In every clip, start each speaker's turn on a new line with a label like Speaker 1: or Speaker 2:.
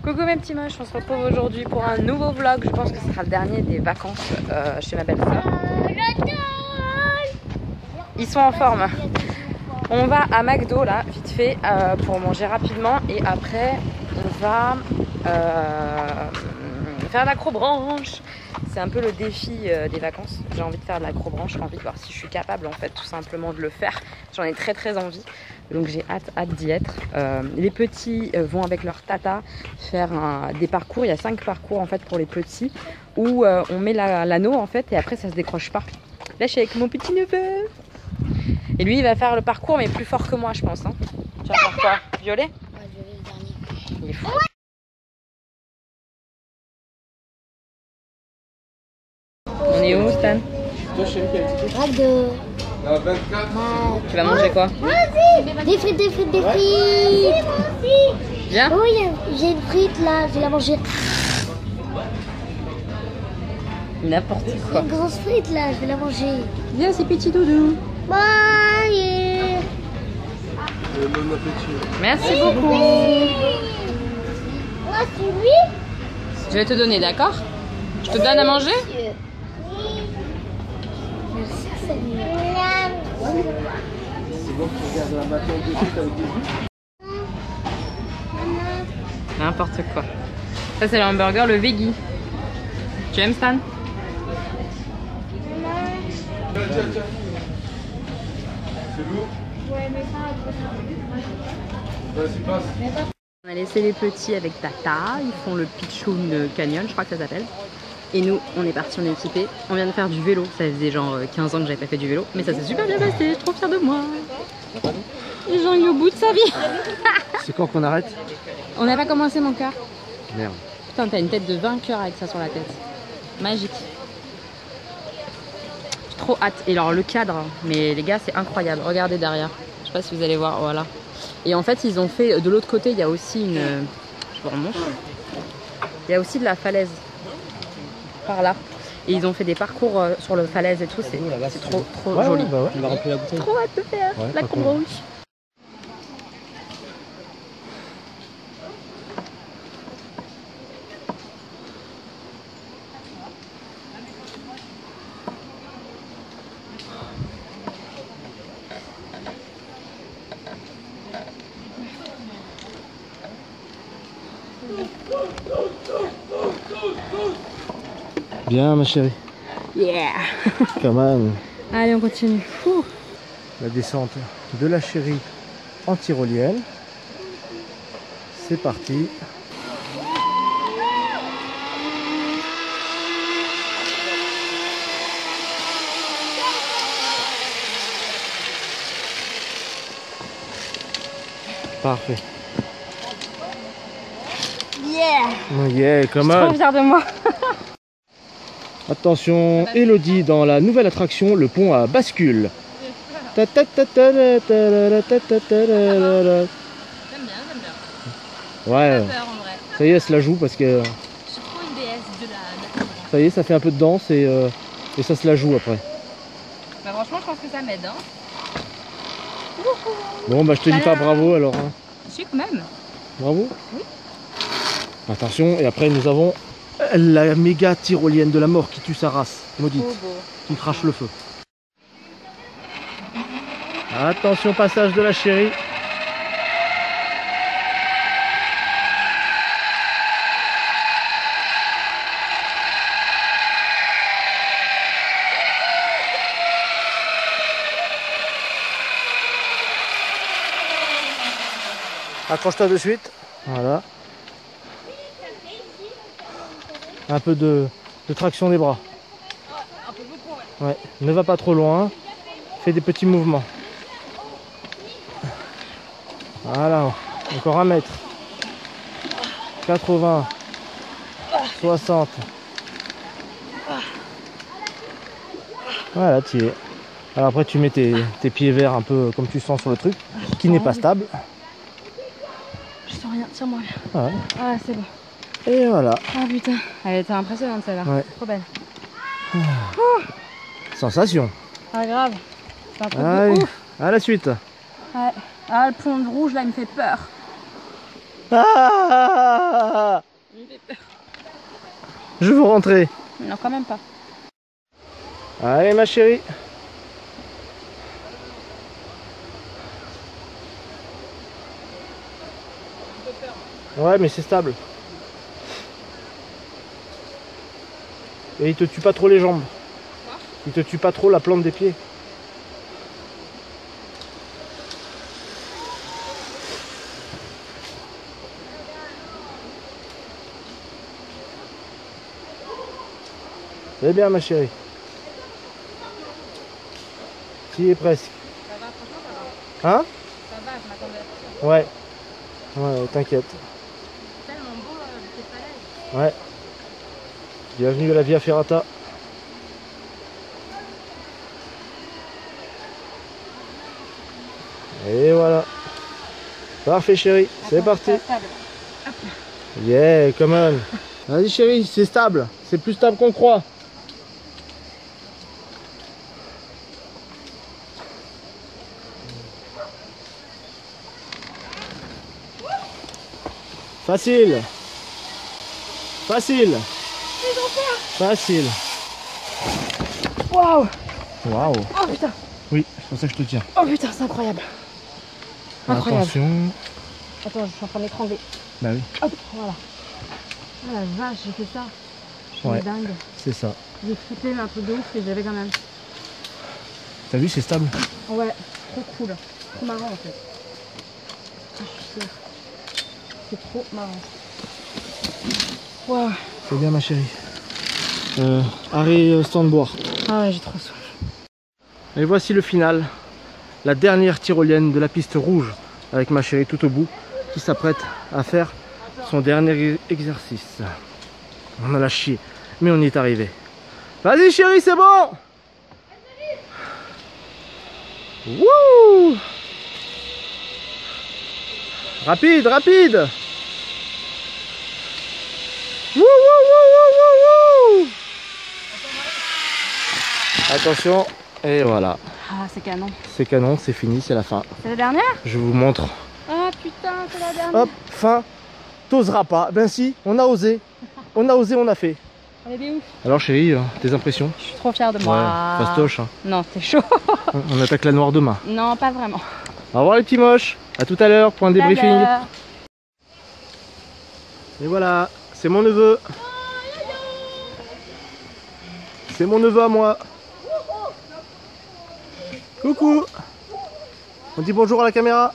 Speaker 1: Coucou mes petits moches, on se retrouve aujourd'hui pour un nouveau vlog. Je pense que ce sera le dernier des vacances chez ma belle-sœur. Ils sont en forme. On va à McDo là, vite fait, pour manger rapidement. Et après, on va faire l'acrobranche. C'est un peu le défi des vacances. J'ai envie de faire de l'acrobranche, j'ai envie de voir si je suis capable en fait tout simplement de le faire. J'en ai très envie. Donc j'ai hâte d'y être. Les petits vont avec leur tata faire des parcours. Il y a 5 parcours en fait pour les petits où on met l'anneau en fait et après ça se décroche pas. Là je suis avec mon petit neveu. Et lui il va faire le parcours mais plus fort que moi je pense. Hein. Tu vas faire quoi? Violet?
Speaker 2: Ouais, violet le dernier.
Speaker 1: Il est fou. On est où Stan?
Speaker 2: McDo.
Speaker 1: Tu vas manger quoi?
Speaker 2: Des frites.
Speaker 1: Viens.
Speaker 2: Oui, j'ai une frite là, je vais la manger.
Speaker 1: N'importe quoi.
Speaker 2: Une grosse frite là, je vais la manger.
Speaker 1: Viens c'est petit doudou.
Speaker 2: Bye.
Speaker 1: Merci beaucoup.
Speaker 2: Moi c'est lui.
Speaker 1: Je vais te donner, d'accord? Je te donne à manger?
Speaker 2: Merci Seigneur.
Speaker 3: C'est bon que tu regardes la matière de suite avec des vues.
Speaker 1: N'importe quoi. Ça c'est le hamburger, le veggie. Tu aimes Stan?
Speaker 3: Tiens. C'est lourd?
Speaker 2: Ouais, mais ça.
Speaker 3: Vas-y, passe.
Speaker 1: On a laissé les petits avec Tata, ils font le Pitchoun Canyon, je crois que ça s'appelle. Et nous, on est partis, on est équipés. On vient de faire du vélo, ça faisait genre 15 ans que j'avais pas fait du vélo. Mais ça s'est super bien passé, je suis trop fière de moi. Et Jean est au bout de sa vie.
Speaker 3: C'est quand qu'on arrête?
Speaker 1: On n'a pas commencé mon cœur.
Speaker 3: Merde.
Speaker 1: Putain, t'as une tête de vainqueur avec ça sur la tête. Magique. J'ai trop hâte. Et alors le cadre, mais les gars, c'est incroyable. Regardez derrière. Je sais pas si vous allez voir, voilà. Et en fait, ils ont fait, de l'autre côté, il y a aussi une... Je vous remonte. Il y a aussi de la falaise. Par là. Et ils ont fait des parcours sur la falaise et tout. C'est trop joli.
Speaker 3: Bah ouais, il va remplir la bouteille.
Speaker 1: Trop hâte de faire la combranche.
Speaker 3: Bien ma chérie.
Speaker 1: Yeah.
Speaker 3: Come on.
Speaker 1: Allez, on continue. Ouh.
Speaker 3: La descente de la chérie en tyrolienne. C'est parti. Parfait.
Speaker 1: Yeah.
Speaker 3: Oh yeah, come
Speaker 1: Trop
Speaker 3: on.
Speaker 1: fière de moi.
Speaker 3: Attention, Elodie dans la nouvelle attraction, le pont à bascule.
Speaker 1: J'aime bien.
Speaker 3: Ouais,
Speaker 1: Peur en vrai.
Speaker 3: ça y est, elle se la joue parce que
Speaker 1: Je suis trop une déesse de la...
Speaker 3: ça y est, ça fait un peu de danse et ça se la joue après.
Speaker 1: Bah franchement, je pense que ça m'aide. Hein.
Speaker 3: Bon, bah je te dis pas bravo alors. Hein.
Speaker 1: Je suis quand même.
Speaker 3: Bravo.
Speaker 1: Oui.
Speaker 3: Attention, et après nous avons la méga tyrolienne de la mort qui tue sa race, maudite,
Speaker 1: Trop beau.
Speaker 3: qui crache le feu. Attention, passage de la chérie. Accroche-toi de suite. Voilà. Un peu de traction des bras.
Speaker 1: Un peu beaucoup, ouais.
Speaker 3: Ouais. Ne va pas trop loin. Fais des petits mouvements. Voilà. Encore 1 mètre. 80. 60. Voilà, tu y es. Alors après tu mets tes pieds verts un peu comme tu sens sur le truc, qui n'est pas stable.
Speaker 1: Je sens rien, tiens-moi.
Speaker 3: Ouais.
Speaker 1: Ah, c'est bon.
Speaker 3: Et voilà.
Speaker 1: Ah putain, elle était impressionnante celle-là.
Speaker 3: Ouais.
Speaker 1: Trop belle.
Speaker 3: Sensation.
Speaker 1: Ah grave. C'est un truc
Speaker 3: Allez,
Speaker 1: de ouf.
Speaker 3: à la suite.
Speaker 1: Ouais. Ah le pont de rouge là il me fait peur.
Speaker 3: Ah, je veux rentrer.
Speaker 1: Non, quand même pas.
Speaker 3: Allez ma chérie. Ouais mais c'est stable. Et il te tue pas trop les jambes. Il te tue pas trop la plante des pieds. C'est bien ma chérie. Tu y es presque.
Speaker 1: Ça va, franchement, ça va.
Speaker 3: Hein?
Speaker 1: Ça va, je m'attendais à ça.
Speaker 3: Ouais. Ouais, t'inquiète.
Speaker 1: Tellement beau, ces falaises.
Speaker 3: Ouais. Bienvenue à la Via Ferrata. Et voilà. Parfait chérie, c'est parti. Yeah, come on. Vas-y chérie, c'est stable. C'est plus stable qu'on croit. Facile. Facile. Facile.
Speaker 1: Waouh!
Speaker 3: Waouh.
Speaker 1: Oh putain!
Speaker 3: Oui, c'est pour ça que je te tiens.
Speaker 1: Oh putain, c'est incroyable! Incroyable!
Speaker 3: Attention.
Speaker 1: Attends, je suis en train de m'étrangler.
Speaker 3: Bah oui,
Speaker 1: Hop, voilà. Oh la vache, j'ai fait ça. Je suis
Speaker 3: Ouais.
Speaker 1: dingue.
Speaker 3: c'est ça.
Speaker 1: J'ai flippé, mais un truc de ouf et j'avais quand même.
Speaker 3: T'as vu, c'est stable.
Speaker 1: Ouais, trop cool. Trop marrant en fait. Je suis fière. C'est trop marrant. Waouh!
Speaker 3: C'est bien ma chérie. Arrêt stand boire.
Speaker 1: Ah ouais, j'ai trop soif.
Speaker 3: Et voici le final. La dernière tyrolienne de la piste rouge avec ma chérie tout au bout qui s'apprête à faire son dernier exercice. On a la chier, mais on y est arrivé. Vas-y chérie, c'est bon. Wouh! Rapide, rapide. Wouh, wouh, wouh, wouh, wouh, wouh. Attention, et voilà.
Speaker 1: Ah, c'est canon.
Speaker 3: C'est canon, c'est fini, c'est la fin.
Speaker 1: C'est la dernière?
Speaker 3: Je vous montre.
Speaker 1: Ah putain, c'est la dernière.
Speaker 3: Hop, fin. T'oseras pas. Ben si, on a osé. On a osé, on a fait.
Speaker 1: Elle est ouf.
Speaker 3: Alors chérie, tes impressions?
Speaker 1: Je suis trop fière de moi.
Speaker 3: Ouais, fastoche. Hein.
Speaker 1: Non, c'est chaud.
Speaker 3: On attaque la noire demain.
Speaker 1: Non, pas vraiment.
Speaker 3: Au revoir les petits moches. À tout à l'heure pour un débriefing.
Speaker 1: Tout à l'heure.
Speaker 3: Et voilà, c'est mon neveu. C'est mon neveu à moi. Coucou. On dit bonjour à la caméra.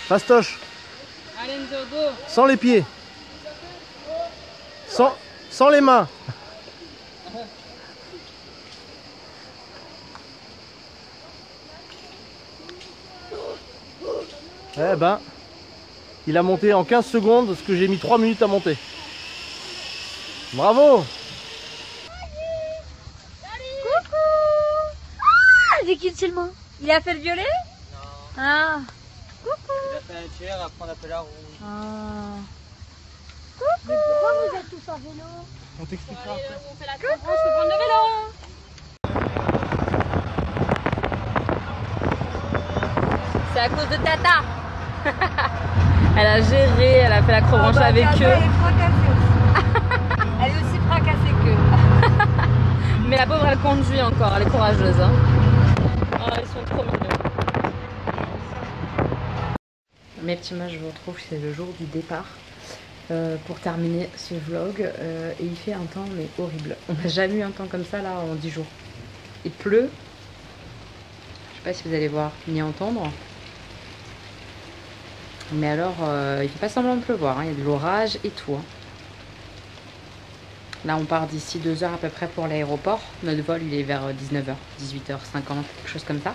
Speaker 3: Fastoche.
Speaker 1: Allez, Nzogo.
Speaker 3: Sans les pieds. Sans les mains. Eh ben, il a monté en 15 secondes ce que j'ai mis 3 minutes à monter. Bravo!
Speaker 2: Coucou. Ah, j'ai qui seulement? Il a fait le violet? Non. Ah. Coucou.
Speaker 4: Il a fait un tiers, après on a fait la rouge.
Speaker 2: Ah. Coucou. Mais pourquoi vous êtes tous en vélo?
Speaker 3: On t'expliquera après.
Speaker 1: On fait la je peux prendre le vélo. C'est à cause de Tata. Elle a géré, elle a fait l'acrobranche avec eux.
Speaker 2: Elle est fracassée aussi. Elle est aussi fracassée qu'eux.
Speaker 1: Mais la pauvre, elle conduit encore, elle est courageuse. Hein. Oh, ils sont trop mignons. Mes petits moches, je vous retrouve, c'est le jour du départ pour terminer ce vlog. Et il fait un temps mais horrible. On n'a jamais eu un temps comme ça là en 10 jours. Il pleut. Je sais pas si vous allez voir ni entendre. Mais alors, il fait pas semblant de pleuvoir, hein. Il y a de l'orage et tout. Hein. Là, on part d'ici 2 heures à peu près pour l'aéroport. Notre vol, il est vers 19h, 18h50, quelque chose comme ça.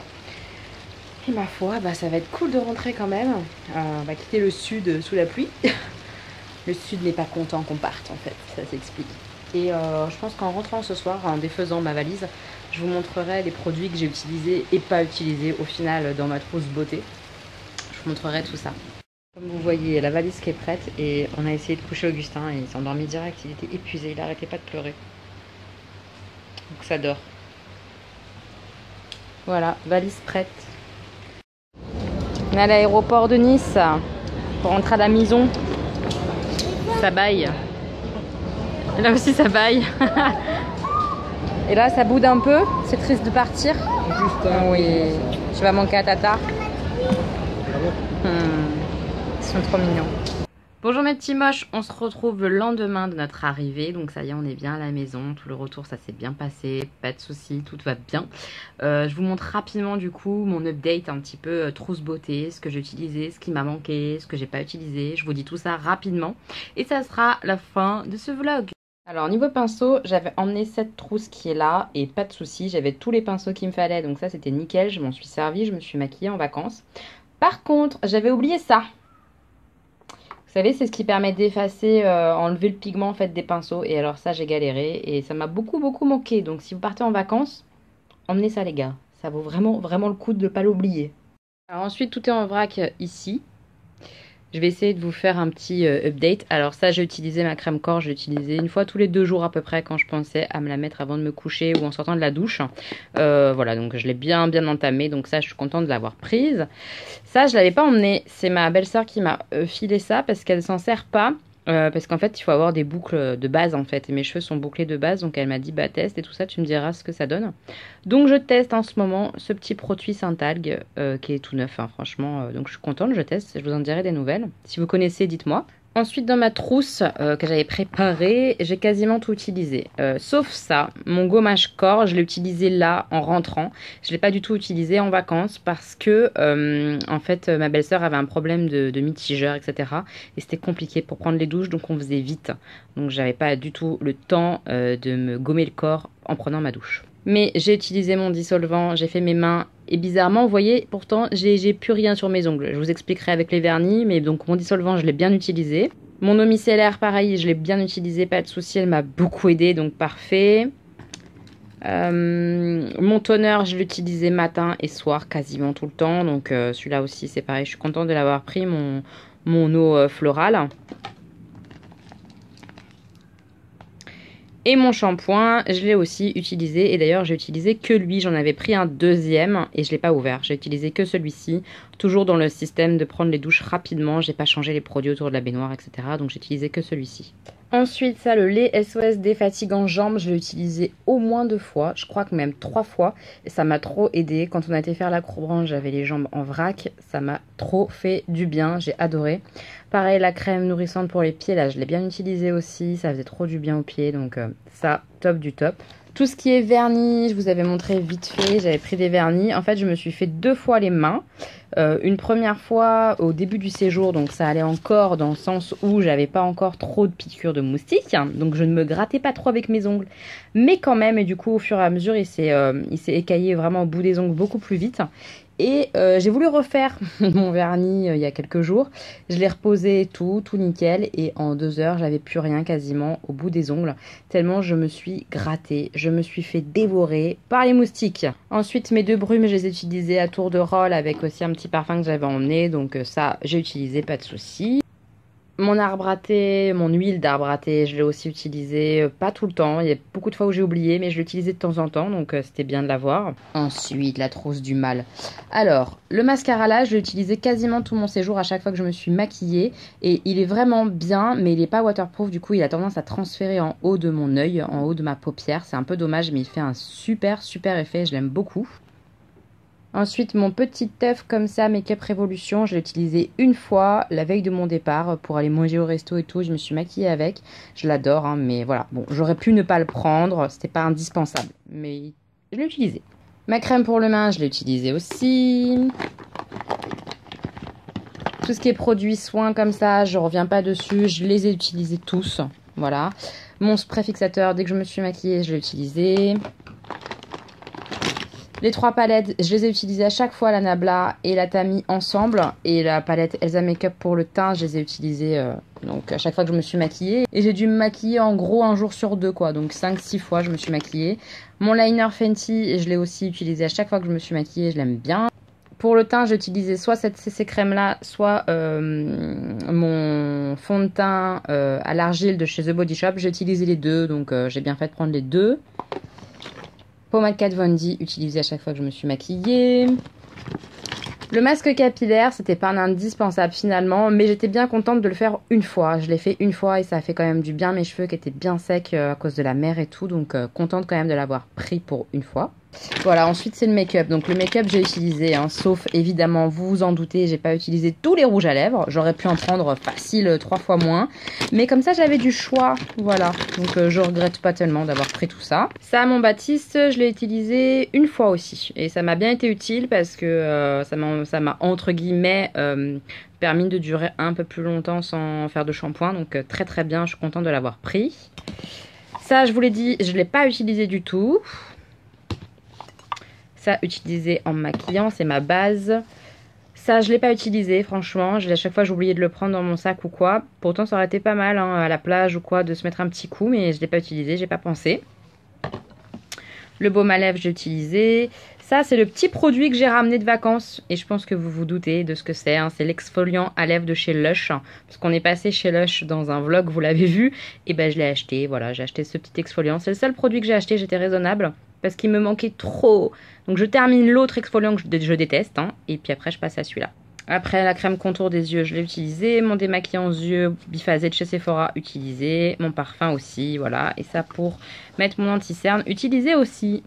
Speaker 1: Et ma foi, bah, ça va être cool de rentrer quand même. On va quitter le sud sous la pluie. Le sud n'est pas content qu'on parte, en fait, ça s'explique. Et je pense qu'en rentrant ce soir, en défaisant ma valise, je vous montrerai les produits que j'ai utilisés et pas utilisés au final dans ma trousse beauté. Je vous montrerai tout ça. Comme vous voyez, la valise qui est prête et on a essayé de coucher Augustin et il s'est endormi direct, il était épuisé, il n'arrêtait pas de pleurer. Donc ça dort. Voilà, valise prête. On est à l'aéroport de Nice pour rentrer à la maison. Ça baille. Et là aussi ça baille. Et là ça boude un peu. C'est triste de partir.
Speaker 3: Juste
Speaker 1: Oui. Tu vas manquer à Tata. Ils sont trop mignons. Bonjour mes petits moches, on se retrouve le lendemain de notre arrivée, donc ça y est on est bien à la maison, tout le retour ça s'est bien passé, pas de soucis, tout va bien. Je vous montre rapidement du coup mon update un petit peu trousse beauté, ce que j'ai utilisé, ce qui m'a manqué, ce que j'ai pas utilisé, je vous dis tout ça rapidement et ça sera la fin de ce vlog. Alors niveau pinceau, j'avais emmené cette trousse qui est là et pas de soucis, j'avais tous les pinceaux qu'il me fallait, donc ça c'était nickel, je m'en suis servi, je me suis maquillée en vacances. Par contre, j'avais oublié ça. Vous savez, c'est ce qui permet d'effacer, enlever le pigment en fait des pinceaux. Et alors ça, j'ai galéré et ça m'a beaucoup manqué. Donc si vous partez en vacances, emmenez ça les gars. Ça vaut vraiment le coup de ne pas l'oublier. Alors ensuite, tout est en vrac ici. Je vais essayer de vous faire un petit update. Alors ça, j'ai utilisé ma crème corps. Je l'ai utilisée une fois tous les 2 jours à peu près quand je pensais à me la mettre avant de me coucher ou en sortant de la douche. Voilà, donc je l'ai bien entamée. Donc ça, je suis contente de l'avoir prise. Ça, je l'avais pas emmené. C'est ma belle-sœur qui m'a filé ça parce qu'elle s'en sert pas. Parce qu'en fait, il faut avoir des boucles de base en fait. Et mes cheveux sont bouclés de base. Donc elle m'a dit, bah teste et tout ça, tu me diras ce que ça donne. Donc je teste en ce moment ce petit produit Saint-Algue qui est tout neuf, hein, franchement. Donc je suis contente, je teste. Je vous en dirai des nouvelles. Si vous connaissez, dites-moi. Ensuite, dans ma trousse que j'avais préparée, j'ai quasiment tout utilisé. Sauf ça, mon gommage corps, je l'ai utilisé là, en rentrant. Je ne l'ai pas du tout utilisé en vacances parce que, en fait, ma belle-sœur avait un problème de mitigeur, etc. Et c'était compliqué pour prendre les douches, donc on faisait vite. Donc, j'avais pas du tout le temps de me gommer le corps en prenant ma douche. Mais j'ai utilisé mon dissolvant, j'ai fait mes mains et bizarrement, vous voyez, pourtant, j'ai plus rien sur mes ongles. Je vous expliquerai avec les vernis, mais donc mon dissolvant, je l'ai bien utilisé. Mon eau micellaire, pareil, je l'ai bien utilisé, pas de souci, elle m'a beaucoup aidé, donc parfait. Mon toner, je l'utilisais matin et soir, quasiment tout le temps, donc celui-là aussi, c'est pareil, je suis contente de l'avoir pris, mon eau florale. Et mon shampoing, je l'ai aussi utilisé. Et d'ailleurs, j'ai utilisé que lui. J'en avais pris un deuxième et je ne l'ai pas ouvert. J'ai utilisé que celui-ci. Toujours dans le système de prendre les douches rapidement. J'ai pas changé les produits autour de la baignoire, etc. Donc j'ai utilisé que celui-ci. Ensuite, ça, le lait SOS défatigant jambes, je l'ai utilisé au moins 2 fois. Je crois que même 3 fois. Et ça m'a trop aidé. Quand on a été faire l'acrobranche, j'avais les jambes en vrac. Ça m'a trop fait du bien. J'ai adoré. Pareil, la crème nourrissante pour les pieds, là, je l'ai bien utilisée aussi. Ça faisait trop du bien aux pieds. Donc ça, top du top. Tout ce qui est vernis, je vous avais montré vite fait, j'avais pris des vernis. En fait, je me suis fait 2 fois les mains. Une première fois au début du séjour, donc ça allait encore dans le sens où j'avais pas encore trop de piqûres de moustiques. Donc je ne me grattais pas trop avec mes ongles. Mais quand même, et du coup, au fur et à mesure, il s'est écaillé vraiment au bout des ongles beaucoup plus vite. Et j'ai voulu refaire mon vernis il y a quelques jours. Je l'ai reposé tout nickel. Et en 2 heures, j'avais plus rien quasiment au bout des ongles. Tellement je me suis grattée. Je me suis fait dévorer par les moustiques. Ensuite, mes 2 brumes, je les ai utilisées à tour de rôle avec aussi un petit parfum que j'avais emmené. Donc ça, j'ai utilisé, pas de souci. Mon arbre à thé, mon huile d'arbre à thé, je l'ai aussi utilisée, pas tout le temps. Il y a beaucoup de fois où j'ai oublié, mais je l'utilisais de temps en temps, donc c'était bien de l'avoir. Ensuite, la trousse du mal. Alors, le mascara là, je l'ai utilisé quasiment tout mon séjour à chaque fois que je me suis maquillée. Et il est vraiment bien, mais il n'est pas waterproof, du coup il a tendance à transférer en haut de mon œil, en haut de ma paupière. C'est un peu dommage, mais il fait un super effet, je l'aime beaucoup. Ensuite, mon petit teuf comme ça, Make-up Révolution, je l'ai utilisé une fois la veille de mon départ pour aller manger au resto et tout. Je me suis maquillée avec. Je l'adore, hein, mais voilà. Bon, j'aurais pu ne pas le prendre. C'était pas indispensable, mais je l'ai utilisé. Ma crème pour le main, je l'ai utilisée aussi. Tout ce qui est produits soins comme ça, je reviens pas dessus. Je les ai utilisés tous. Voilà. Mon spray fixateur, dès que je me suis maquillée, je l'ai utilisé. Les 3 palettes, je les ai utilisées à chaque fois, la Nabla et la Tami ensemble. Et la palette Elsa Makeup pour le teint, je les ai utilisées donc à chaque fois que je me suis maquillée. Et j'ai dû me maquiller en gros 1 jour sur 2 quoi. Donc 5-6 fois je me suis maquillée. Mon liner Fenty, je l'ai aussi utilisé à chaque fois que je me suis maquillée, je l'aime bien. Pour le teint, j'ai utilisé soit cette CC crème là, soit mon fond de teint à l'argile de chez The Body Shop. J'ai utilisé les 2, donc j'ai bien fait de prendre les 2. Pommade Kat Von D utilisée à chaque fois que je me suis maquillée. Le masque capillaire, c'était pas un indispensable finalement, mais j'étais bien contente de le faire une fois. Je l'ai fait une fois et ça a fait quand même du bien à mes cheveux qui étaient bien secs à cause de la mer et tout, donc contente quand même de l'avoir pris pour une fois. Voilà, ensuite c'est le make-up. Donc le make-up j'ai utilisé, hein, sauf évidemment, vous vous en doutez, j'ai pas utilisé tous les rouges à lèvres. J'aurais pu en prendre facile 3 fois moins. Mais comme ça j'avais du choix, voilà. Donc je regrette pas tellement d'avoir pris tout ça. Ça, mon Baptiste, je l'ai utilisé une fois aussi. Et ça m'a bien été utile parce que ça m'a entre guillemets permis de durer un peu plus longtemps sans faire de shampoing. Donc très très bien, je suis contente de l'avoir pris. Ça, je vous l'ai dit, je l'ai pas utilisé du tout. Ça, utilisé en me maquillant, c'est ma base. Ça, je ne l'ai pas utilisé, franchement. À chaque fois, j'ai oublié de le prendre dans mon sac ou quoi. Pourtant, ça aurait été pas mal hein, à la plage ou quoi, de se mettre un petit coup, mais je ne l'ai pas utilisé, j'ai pas pensé. Le baume à lèvres, j'ai utilisé. Ça, c'est le petit produit que j'ai ramené de vacances. Et je pense que vous vous doutez de ce que c'est. Hein. C'est l'exfoliant à lèvres de chez Lush. Parce qu'on est passé chez Lush dans un vlog, vous l'avez vu. Et ben, je l'ai acheté. Voilà, j'ai acheté ce petit exfoliant. C'est le seul produit que j'ai acheté. J'étais raisonnable. Parce qu'il me manquait trop. Donc, je termine l'autre exfoliant que je déteste. Hein. Et puis après, je passe à celui-là. Après, la crème contour des yeux, je l'ai utilisé. Mon démaquillant aux yeux biphasé de chez Sephora, utilisé. Mon parfum aussi, voilà. Et ça, pour mettre mon anti-cerne, utilisé aussi.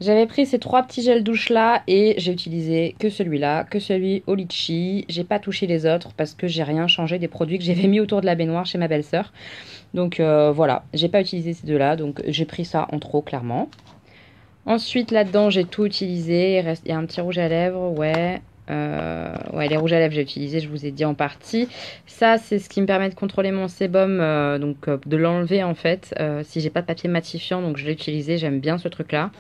Speaker 1: J'avais pris ces 3 petits gels douche là et j'ai utilisé que celui-là, que celui au litchi. J'ai pas touché les autres parce que j'ai rien changé des produits que j'avais mis autour de la baignoire chez ma belle-sœur. Donc voilà, j'ai pas utilisé ces deux-là, donc j'ai pris ça en trop clairement. Ensuite là-dedans j'ai tout utilisé, il y a un petit rouge à lèvres, ouais. Ouais, les rouges à lèvres j'ai utilisé, je vous ai dit en partie. Ça c'est ce qui me permet de contrôler mon sébum, de l'enlever en fait si j'ai pas de papier matifiant, donc je l'ai utilisé, j'aime bien ce truc là.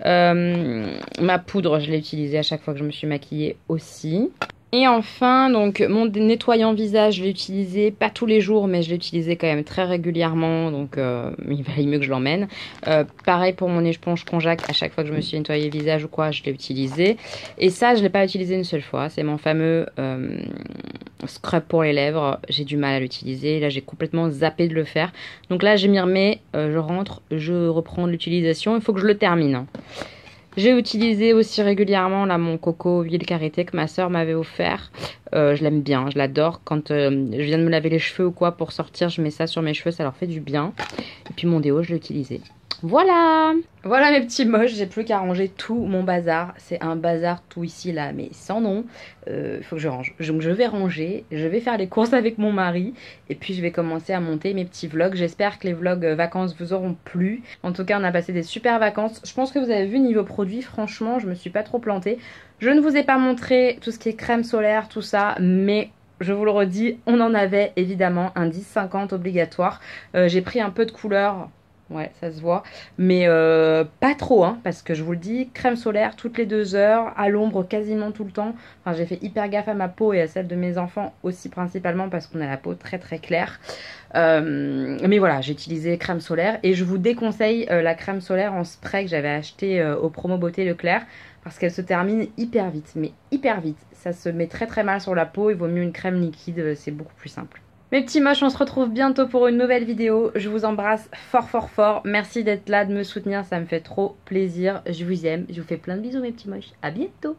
Speaker 1: Ma poudre je l'ai utilisée à chaque fois que je me suis maquillée aussi. Et enfin, donc mon nettoyant visage, je l'ai utilisé pas tous les jours, mais je l'ai utilisé quand même très régulièrement, donc il valait mieux que je l'emmène. Pareil pour mon éponge Conjac, à chaque fois que je me suis nettoyé le visage ou quoi, je l'ai utilisé. Et ça, je l'ai pas utilisé une seule fois, c'est mon fameux scrub pour les lèvres. J'ai du mal à l'utiliser, là j'ai complètement zappé de le faire. Donc là, je m'y remets, je rentre, je reprends l'utilisation, il faut que je le termine. Hein. J'ai utilisé aussi régulièrement là mon coco huile karité que ma soeur m'avait offert. Je l'aime bien, je l'adore. Quand je viens de me laver les cheveux ou quoi pour sortir, je mets ça sur mes cheveux, ça leur fait du bien. Et puis mon déo, je l'ai utilisé. Voilà! Voilà mes petits moches, j'ai plus qu'à ranger tout mon bazar. C'est un bazar tout ici là, mais sans nom. Il faut que je range. Donc je vais ranger, je vais faire les courses avec mon mari. Et puis je vais commencer à monter mes petits vlogs. J'espère que les vlogs vacances vous auront plu. En tout cas, on a passé des super vacances. Je pense que vous avez vu niveau produit, franchement, je me suis pas trop plantée. Je ne vous ai pas montré tout ce qui est crème solaire, tout ça, mais... Je vous le redis, on en avait évidemment un 10-50 obligatoire. J'ai pris un peu de couleur, ouais ça se voit, mais pas trop hein, parce que je vous le dis, crème solaire toutes les 2 heures, à l'ombre quasiment tout le temps. Enfin j'ai fait hyper gaffe à ma peau et à celle de mes enfants aussi principalement parce qu'on a la peau très très claire. Mais voilà, j'ai utilisé crème solaire et je vous déconseille la crème solaire en spray que j'avais acheté au Promo Beauté Leclerc. Parce qu'elle se termine hyper vite, mais hyper vite. Ça se met très très mal sur la peau, il vaut mieux une crème liquide, c'est beaucoup plus simple. Mes petits moches, on se retrouve bientôt pour une nouvelle vidéo. Je vous embrasse fort fort fort. Merci d'être là, de me soutenir, ça me fait trop plaisir. Je vous aime, je vous fais plein de bisous mes petits moches. À bientôt.